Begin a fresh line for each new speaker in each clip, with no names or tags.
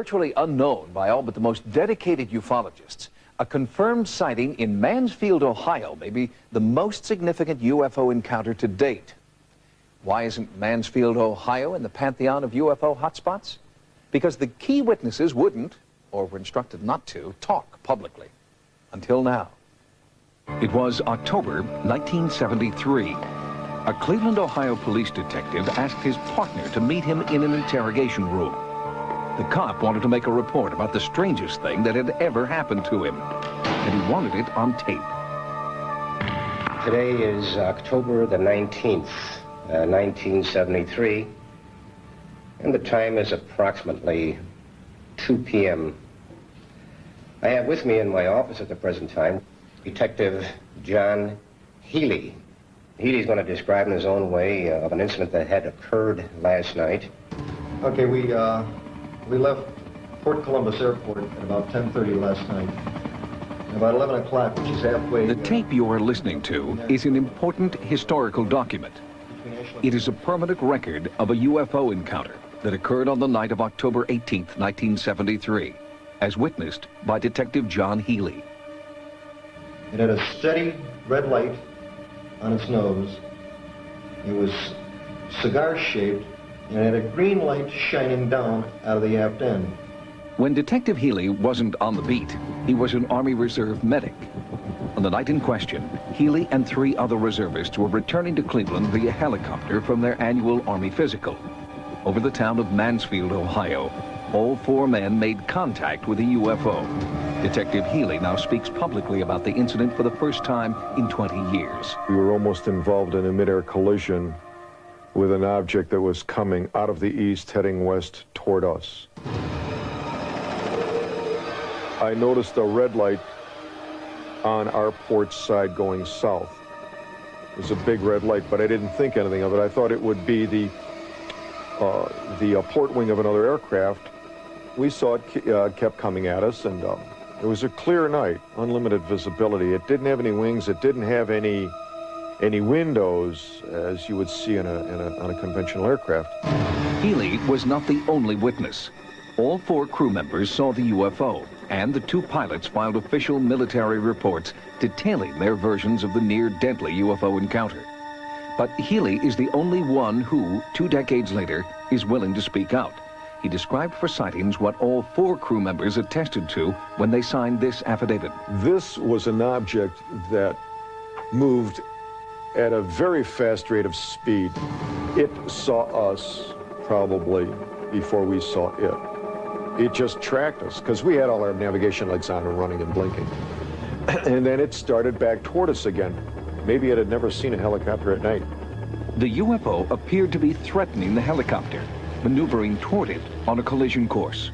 virtually unknown by all but the most dedicated ufologists, a confirmed sighting in Mansfield, Ohio may be the most significant UFO encounter to date. Why isn't Mansfield, Ohio in the pantheon of UFO hotspots? Because the key witnesses wouldn't, or were instructed not to, talk publicly. Until now. It was October 1973. A Cleveland, Ohio police detective asked his partner to meet him in an interrogation room. The cop wanted to make a report about the strangest thing that had ever happened to him, and he wanted it on tape.
Today is October the 19th, 1973, and the time is approximately 2 p.m. I have with me in my office at the present time Detective John Healy. Healy's going to describe in his own way of an incident that had occurred last night.
Okay, we left Fort Columbus Airport at about 10:30 last night. At about 11 o'clock, which is halfway...
The tape you are listening to is an important historical document. It is a permanent record of a UFO encounter that occurred on the night of October 18th, 1973, as witnessed by Detective John Healy.
It had a steady red light on its nose. It was cigar-shaped, and it had a green light shining down out of the aft end.
When Detective Healy wasn't on the beat, he was an Army Reserve medic. On the night in question, Healy and 3 other reservists were returning to Cleveland via helicopter from their annual Army physical. Over the town of Mansfield, Ohio, all 4 men made contact with a UFO. Detective Healy now speaks publicly about the incident for the first time in 20 years.
We were almost involved in a mid-air collision with an object that was coming out of the east, heading west toward us. I noticed a red light on our port side going south. It was a big red light, but I didn't think anything of it. I thought it would be the port wing of another aircraft. We saw it kept coming at us, and it was a clear night, unlimited visibility. It didn't have any wings. It didn't have any windows, as you would see on a conventional aircraft.
Healy was not the only witness. All 4 crew members saw the UFO, and the 2 pilots filed official military reports detailing their versions of the near-deadly UFO encounter. But Healy is the only one who, 2 decades later, is willing to speak out. He described for sightings what all 4 crew members attested to when they signed this affidavit.
This was an object that moved at a very fast rate of speed. It saw us probably before we saw it. It just tracked us because we had all our navigation lights on and running and blinking. And then it started back toward us again. Maybe it had never seen a helicopter at night.
The UFO appeared to be threatening the helicopter, maneuvering toward it on a collision course.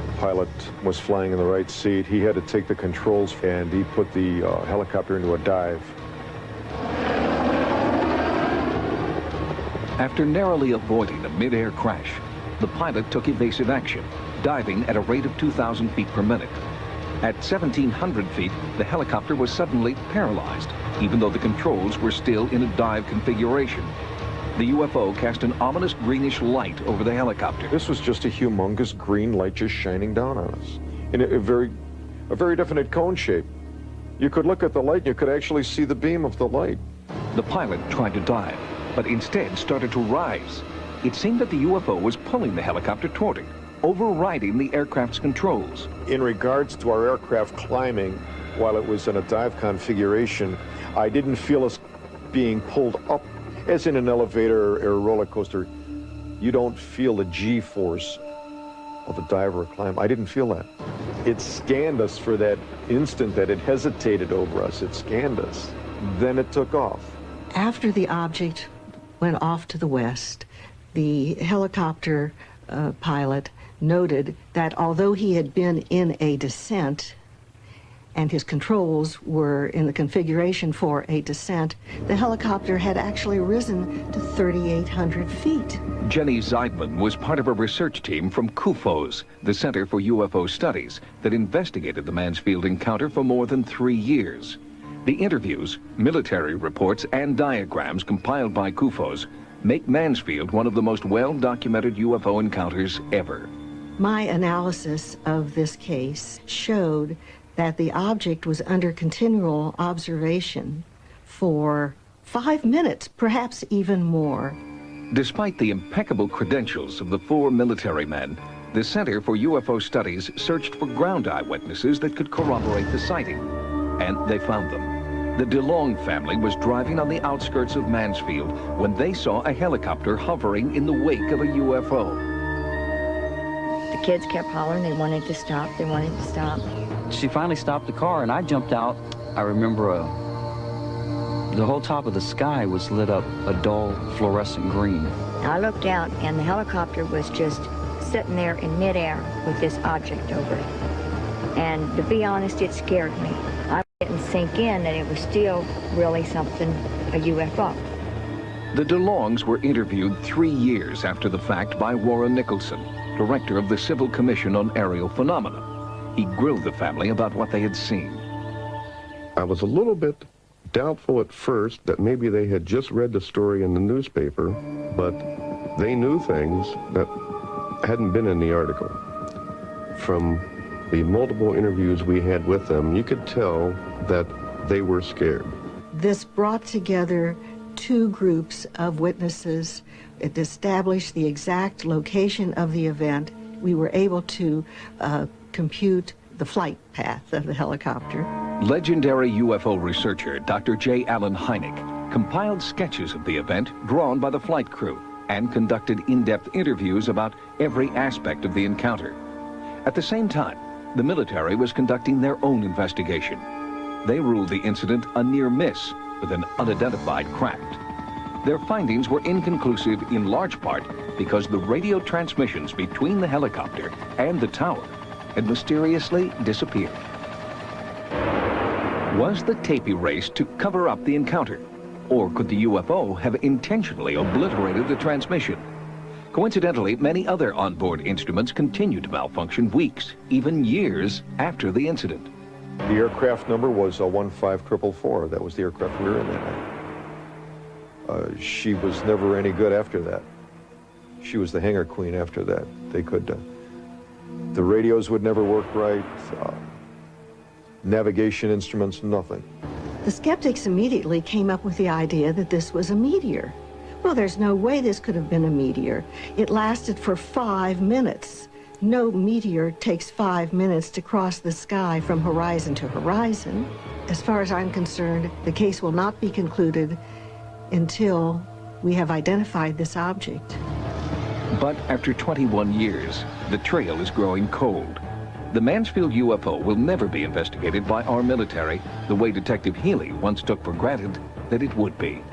The pilot was flying in the right seat. He had to take the controls, and he put the helicopter into a dive.
After narrowly avoiding a mid-air crash, the pilot took evasive action, diving at a rate of 2,000 feet per minute. At 1,700 feet, the helicopter was suddenly paralyzed, even though the controls were still in a dive configuration. The UFO cast an ominous greenish light over the helicopter.
This was just a humongous green light just shining down on us in a very definite cone shape. You could look at the light and you could actually see the beam of the light.
The pilot tried to dive, but instead started to rise. It seemed that the UFO was pulling the helicopter toward it, overriding the aircraft's controls.
In regards to our aircraft climbing, while it was in a dive configuration, I didn't feel us being pulled up as in an elevator or a roller coaster. You don't feel the G-force of a dive or a climb. I didn't feel that. It scanned us for that instant that it hesitated over us. It scanned us. Then it took off.
After the object went off to the west, the helicopter pilot noted that although he had been in a descent and his controls were in the configuration for a descent, the helicopter had actually risen to 3,800 feet.
Jenny Zeidman was part of a research team from CUFOS, the Center for UFO Studies, that investigated the Mansfield encounter for more than 3 years. The interviews, military reports, and diagrams compiled by CUFOS make Mansfield one of the most well-documented UFO encounters ever.
My analysis of this case showed that the object was under continual observation for 5 minutes, perhaps even more.
Despite the impeccable credentials of the 4 military men, the Center for UFO Studies searched for ground eyewitnesses that could corroborate the sighting, and they found them. The DeLong family was driving on the outskirts of Mansfield when they saw a helicopter hovering in the wake of a UFO.
The kids kept hollering, they wanted to stop, they wanted to stop.
She finally stopped the car and I jumped out. I remember the whole top of the sky was lit up a dull fluorescent green.
I looked out and the helicopter was just sitting there in midair with this object over it. And to be honest, it scared me. I didn't sink in that it was still really something, a UFO.
The DeLongs were interviewed 3 years after the fact by Warren Nicholson, director of the Civil Commission on Aerial Phenomena. He grilled the family about what they had seen.
I was a little bit doubtful at first that maybe they had just read the story in the newspaper, but they knew things that hadn't been in the article. From the multiple interviews we had with them, you could tell that they were scared.
This brought together 2 groups of witnesses. It established the exact location of the event. We were able to compute the flight path of the helicopter.
Legendary UFO researcher Dr. J. Allen Hynek compiled sketches of the event drawn by the flight crew and conducted in-depth interviews about every aspect of the encounter. At the same time, the military was conducting their own investigation. They ruled the incident a near miss with an unidentified craft. Their findings were inconclusive in large part because the radio transmissions between the helicopter and the tower had mysteriously disappeared. Was the tape erased to cover up the encounter? Or could the UFO have intentionally obliterated the transmission? Coincidentally, many other onboard instruments continued to malfunction weeks, even years after the incident.
The aircraft number was 15444. That was the aircraft we were in that night. She was never any good after that. She was the hangar queen after that. They could, the radios would never work right, navigation instruments, nothing.
The skeptics immediately came up with the idea that this was a meteor. Well, there's no way this could have been a meteor. It lasted for 5 minutes. No meteor takes 5 minutes to cross the sky from horizon to horizon. As far as I'm concerned, the case will not be concluded until we have identified this object.
But after 21 years, the trail is growing cold. The Mansfield UFO will never be investigated by our military the way Detective Healy once took for granted that it would be.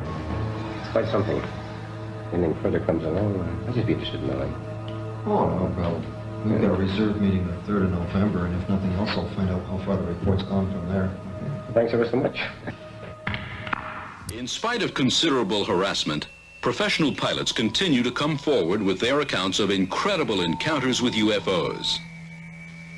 It's quite something. Anything further comes along, I'd just be interested in knowing.
Oh, no problem. We've got a reserve meeting the 3rd of November, and if nothing else, I'll find out how far the report's gone from there.
Thanks ever so much.
In spite of considerable harassment, professional pilots continue to come forward with their accounts of incredible encounters with UFOs.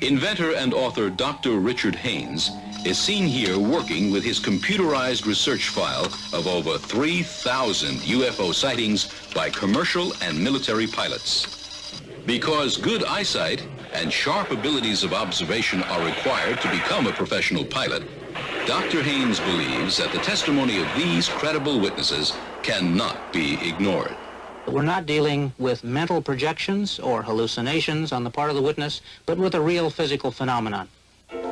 Inventor and author Dr. Richard Haynes is seen here working with his computerized research file of over 3,000 UFO sightings by commercial and military pilots. Because good eyesight and sharp abilities of observation are required to become a professional pilot, Dr. Haynes believes that the testimony of these credible witnesses cannot be ignored.
We're not dealing with mental projections or hallucinations on the part of the witness, but with a real physical phenomenon.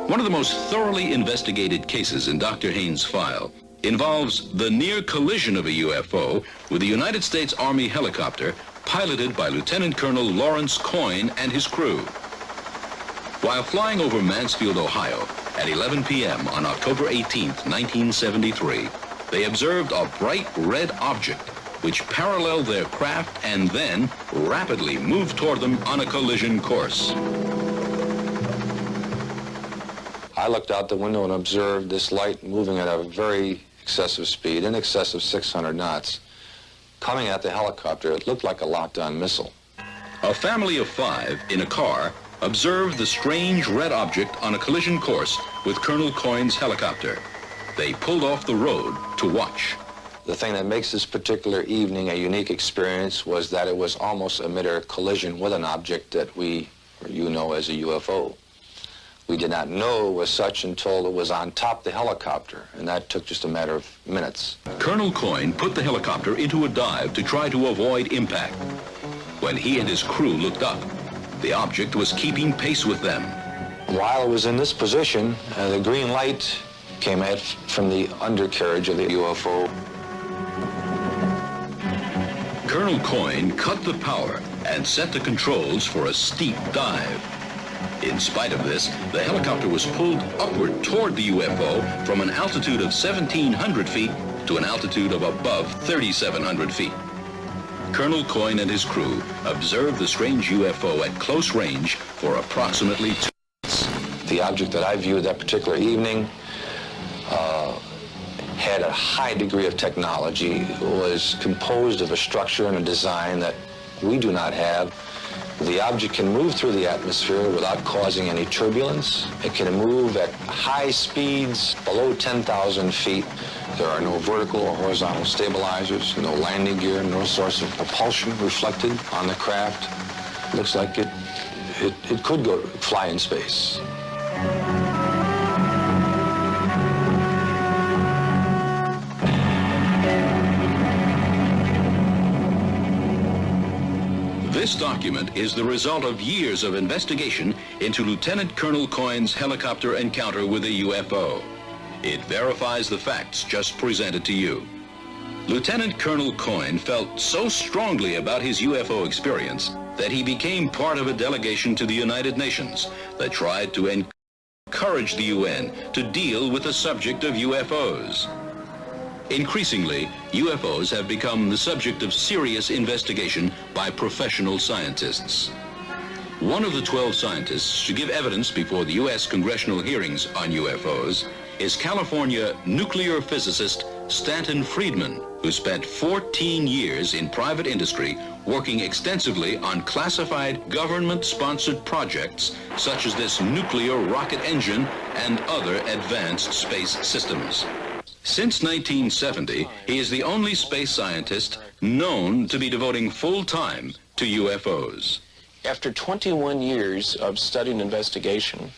One of the most thoroughly investigated cases in Dr. Haynes' file involves the near collision of a UFO with a United States Army helicopter piloted by Lieutenant Colonel Lawrence Coyne and his crew. While flying over Mansfield, Ohio, at 11 p.m. on October 18, 1973, they observed a bright red object which paralleled their craft and then rapidly moved toward them on a collision course.
I looked out the window and observed this light moving at a very excessive speed, in excess of 600 knots, coming at the helicopter. It looked like a locked-on missile.
A family of 5 in a car observed the strange red object on a collision course with Colonel Coyne's helicopter. They pulled off the road to watch.
The thing that makes this particular evening a unique experience was that it was almost a mid-air collision with an object that we or you know as a UFO. We did not know it was such until it was on top of the helicopter, and that took just a matter of minutes.
Colonel Coyne put the helicopter into a dive to try to avoid impact. When he and his crew looked up, the object was keeping pace with them.
While it was in this position, the green light came out from the undercarriage of the UFO.
Colonel Coyne cut the power and set the controls for a steep dive. In spite of this, the helicopter was pulled upward toward the UFO from an altitude of 1,700 feet to an altitude of above 3,700 feet. Colonel Coyne and his crew observed the strange UFO at close range for approximately 2 minutes.
The object that I viewed that particular evening had a high degree of technology. It was composed of a structure and a design that we do not have. The object can move through the atmosphere without causing any turbulence. It can move at high speeds below 10,000 feet. There are no vertical or horizontal stabilizers, no landing gear, no source of propulsion reflected on the craft. Looks like it could fly in space.
This document is the result of years of investigation into Lieutenant Colonel Coyne's helicopter encounter with a UFO. It verifies the facts just presented to you. Lieutenant Colonel Coyne felt so strongly about his UFO experience that he became part of a delegation to the United Nations that tried to encourage the UN to deal with the subject of UFOs. Increasingly, UFOs have become the subject of serious investigation by professional scientists. One of the 12 scientists to give evidence before the U.S. congressional hearings on UFOs is California nuclear physicist Stanton Friedman, who spent 14 years in private industry working extensively on classified government-sponsored projects such as this nuclear rocket engine and other advanced space systems. Since 1970, he is the only space scientist known to be devoting full time to UFOs.
After 21 years of study and investigation,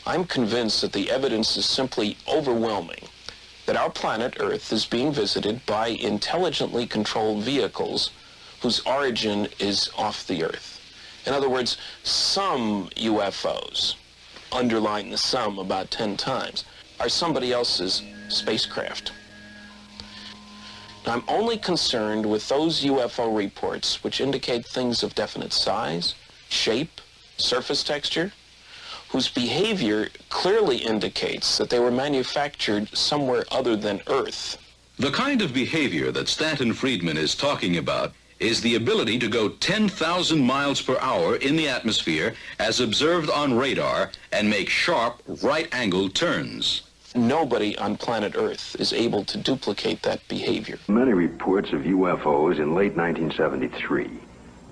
I'm convinced that the evidence is simply overwhelming that our planet Earth is being visited by intelligently controlled vehicles whose origin is off the Earth. In other words, some UFOs, underline the sum about 10 times, are somebody else's spacecraft. Now, I'm only concerned with those UFO reports which indicate things of definite size, shape, surface texture, whose behavior clearly indicates that they were manufactured somewhere other than Earth.
The kind of behavior that Stanton Friedman is talking about is the ability to go 10,000 miles per hour in the atmosphere as observed on radar and make sharp right-angled turns.
Nobody on planet Earth is able to duplicate that behavior.
Many reports of UFOs in late 1973.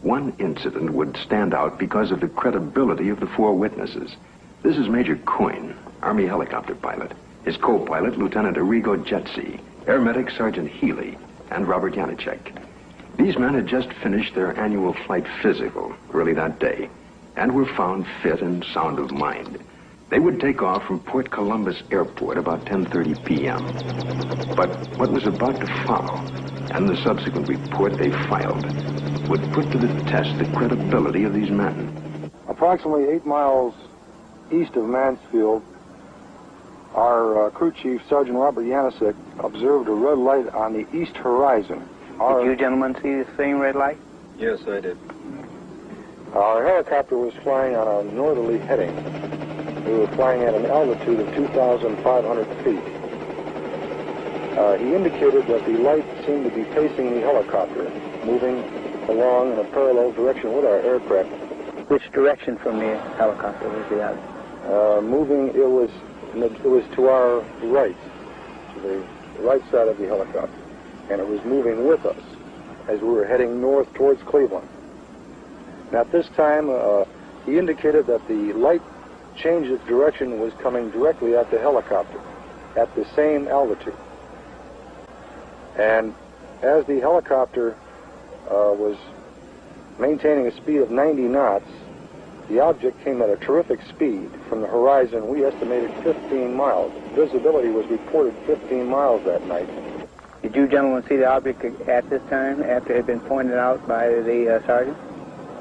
One incident would stand out because of the credibility of the 4 witnesses. This is Major Coyne, Army helicopter pilot. His co-pilot, Lieutenant Arrigo Jetsi, Air Medic Sergeant Healy, and Robert Janicek. These men had just finished their annual flight physical early that day and were found fit and sound of mind. They would take off from Port Columbus Airport about 10:30 p.m. But what was about to follow, and the subsequent report they filed, would put to the test the credibility of these men.
Approximately 8 miles east of Mansfield, our crew chief, Sergeant Robert Janicek, observed a red light on the east horizon.
Did you gentlemen see the same red light?
Yes, I did.
Our helicopter was flying on a northerly heading. We were flying at an altitude of 2,500 feet. He indicated that the light seemed to be pacing the helicopter, moving along in a parallel direction with our aircraft.
Which direction from the helicopter was it at?
Moving, it was to our right, to the right side of the helicopter, and it was moving with us as we were heading north towards Cleveland. And at this time, he indicated that the light changed its direction and was coming directly at the helicopter at the same altitude. And as the helicopter was maintaining a speed of 90 knots, The object came at a terrific speed. From the horizon, we estimated 15 miles. Visibility was reported 15 miles that night.
Did you gentlemen see the object at this time, after it had been pointed out by the sergeant?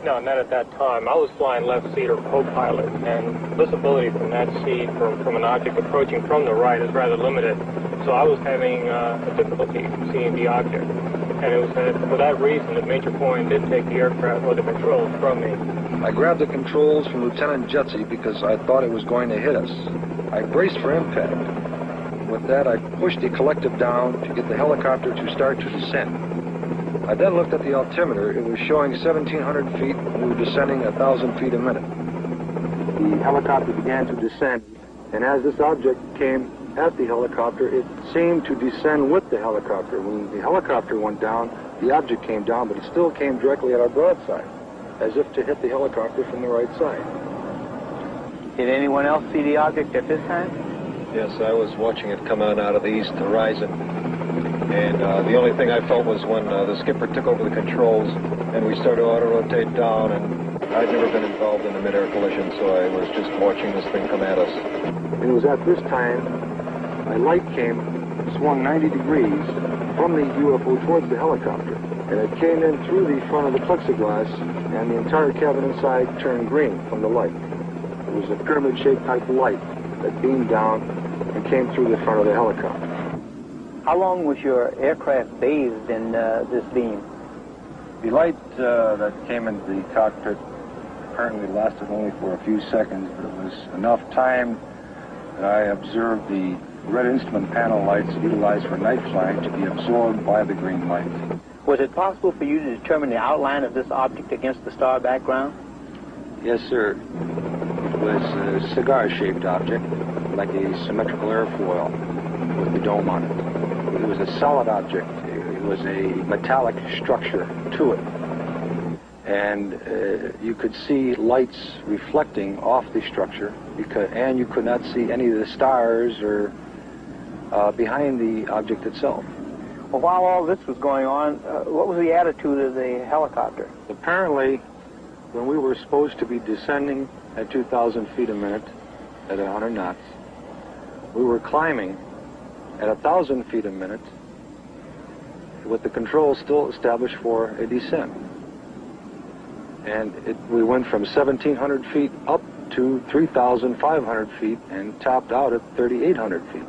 No, not at that time. I was flying left seat or co-pilot, and visibility from that seat from an object approaching from the right is rather limited. So I was having a difficulty seeing the object. And it was for that reason that Major Boyne did take the aircraft or the controls from me.
I grabbed the controls from Lieutenant Jetsy because I thought it was going to hit us. I braced for impact. With that, I pushed the collective down to get the helicopter to start to descend. I then looked at the altimeter. It was showing 1,700 feet, and we were descending 1,000 feet a minute. The helicopter began to descend, and as this object came at the helicopter, it seemed to descend with the helicopter. When the helicopter went down, the object came down, but it still came directly at our broadside, as if to hit the helicopter from the right side.
Did anyone else see the object at this time?
Yes, I was watching it come out of the east horizon. And the only thing I felt was when the skipper took over the controls and we started to auto-rotate down, and I'd never been involved in a mid-air collision, so I was just watching this thing come at us. It was at this time my light swung 90 degrees from the UFO towards the helicopter, and it came in through the front of the plexiglass, and the entire cabin inside turned green from the light. It was a pyramid-shaped type of light that beamed down and came through the front of the helicopter.
How long was your aircraft bathed in this beam?
The light that came into the cockpit apparently lasted only for a few seconds, but it was enough time that I observed the red instrument panel lights utilized for night flying to be absorbed by the green light.
Was it possible for you to determine the outline of this object against the star background?
Yes, sir. It was a cigar-shaped object, like a symmetrical airfoil with the dome on it. It was a solid object. It was a metallic structure to it. And you could see lights reflecting off the structure, and you could not see any of the stars or behind the object itself.
Well, while all this was going on, what was the attitude of the helicopter?
Apparently, when we were supposed to be descending at 2,000 feet a minute at 100 knots, we were climbing at 1,000 feet a minute with the controls still established for a descent. And we went from 1,700 feet up to 3,500 feet and topped out at 3,800 feet.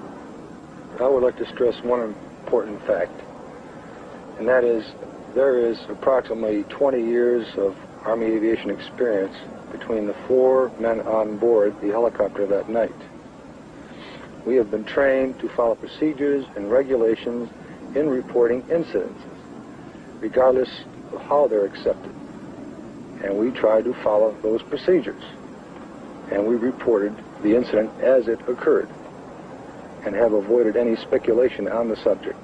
I would like to stress one important fact, and that is there is approximately 20 years of Army aviation experience between the 4 men on board the helicopter that night. We have been trained to follow procedures and regulations in reporting incidences, regardless of how they're accepted. And we tried to follow those procedures. And we reported the incident as it occurred and have avoided any speculation on the subject.